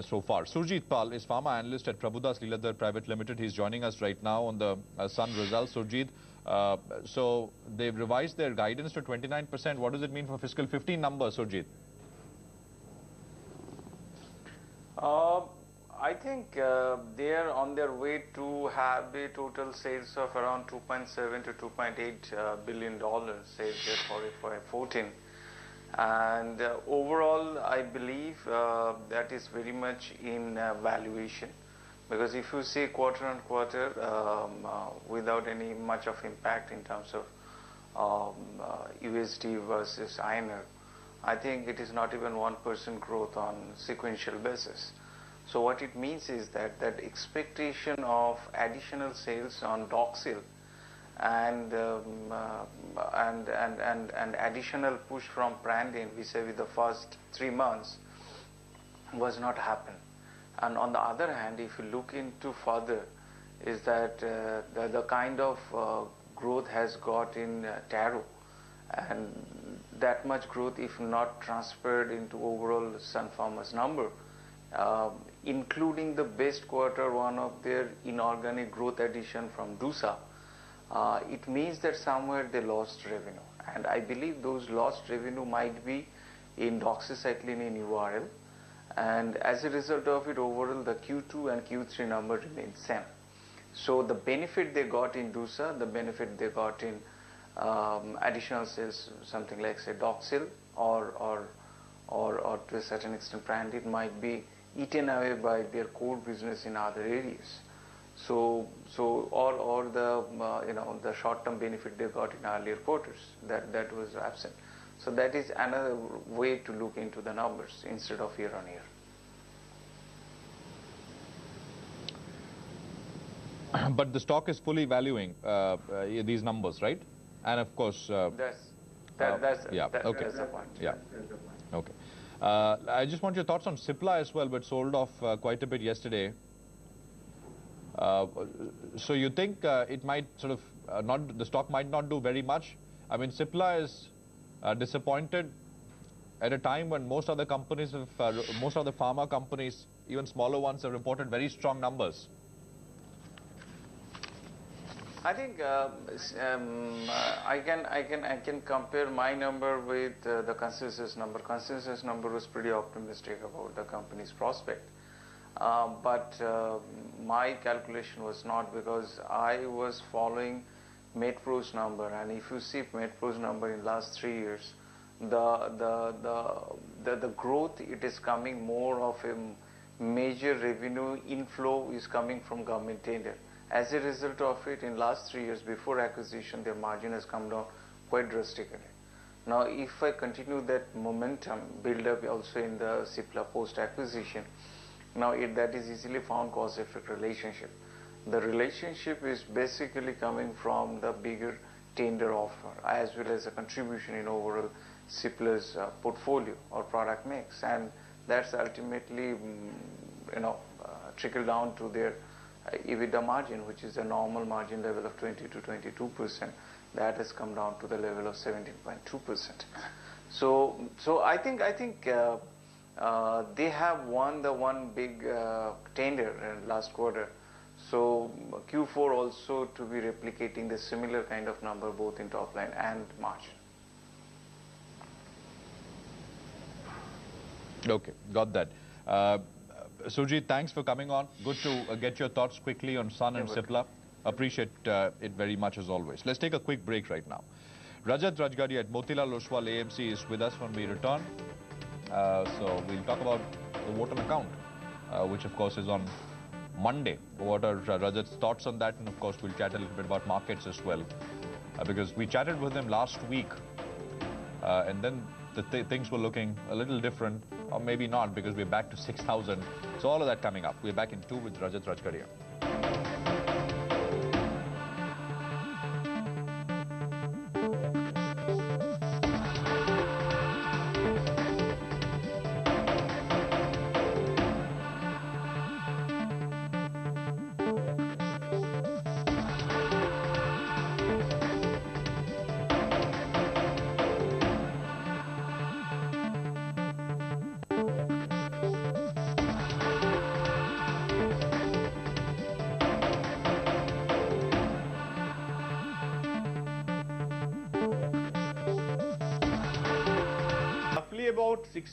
so far. Surajit Pal is pharma analyst at Prabhudas Lilladher Private Limited. He's joining us right now on the Sun results. Surajit, so they've revised their guidance to 29%. What does it mean for fiscal 15 numbers, Surajit? I think they are on their way to have a total sales of around 2.7 to 2.8 billion dollars sales for FY14, and overall I believe that is very much in valuation, because if you see quarter on quarter without any much of impact in terms of USD versus INR, I think it is not even 1% growth on sequential basis. So what it means is that expectation of additional sales on Doxil and additional push from Prandin vis-a-vis the first 3 months was not happen. And on the other hand, if you look into further, is that the kind of growth has got in Taro, and that much growth, if not transferred into overall Sun Pharma's number, including the best quarter one of their inorganic growth addition from DUSA, it means that somewhere they lost revenue, and I believe those lost revenue might be in doxycycline in URL, and as a result of it, overall the Q2 and Q3 number remains same. So the benefit they got in DUSA, the benefit they got in additional sales, something like say Doxil or to a certain extent Prandin, might be eaten away by their core business in other areas. So or the the short-term benefit they got in earlier quarters, that was absent. So that is another way to look into the numbers instead of year on year. But the stock is fully valuing these numbers, right? And of course, that's the point. Yeah. Okay. I just want your thoughts on Cipla as well, but sold off quite a bit yesterday. So you think it might sort of the stock might not do very much? I mean, Cipla is disappointed at a time when most other companies most of the pharma companies, even smaller ones, have reported very strong numbers. I think I can compare my number with the consensus number. Consensus number was pretty optimistic about the company's prospect, but my calculation was not, because I was following MedPro's number, and if you see MedPro's number in last 3 years, the growth, it is coming more of a major revenue inflow is coming from government tender. As a result of it, in last 3 years before acquisition, their margin has come down quite drastically. Now, if I continue that momentum build up also in the Cipla post acquisition, now that is easily found cause-effect relationship. The relationship is basically coming from the bigger tender offer as well as a contribution in overall Cipla's portfolio or product mix, and that's ultimately trickle down to their EBITDA margin, which is a normal margin level of 20 to 22%. That has come down to the level of 17.2%. So I think they have won the one big tender in last quarter. So Q4 also to be replicating the similar kind of number both in top line and margin. Okay, got that. Surajit, thanks for coming on. Good to get your thoughts quickly on Sun and Cipla. Appreciate it very much as always. Let's take a quick break right now. Rajat Rajgadi at Motilal Oswal AMC is with us when we return. So we'll talk about the vote on account, which of course is on Monday. What are Rajat's thoughts on that? And of course we'll chat a little bit about markets as well, because we chatted with him last week and then things were looking a little different, or maybe not, because we're back to 6,000. So all of that coming up. We're back in 2 with Rajat Rajgaria. about 6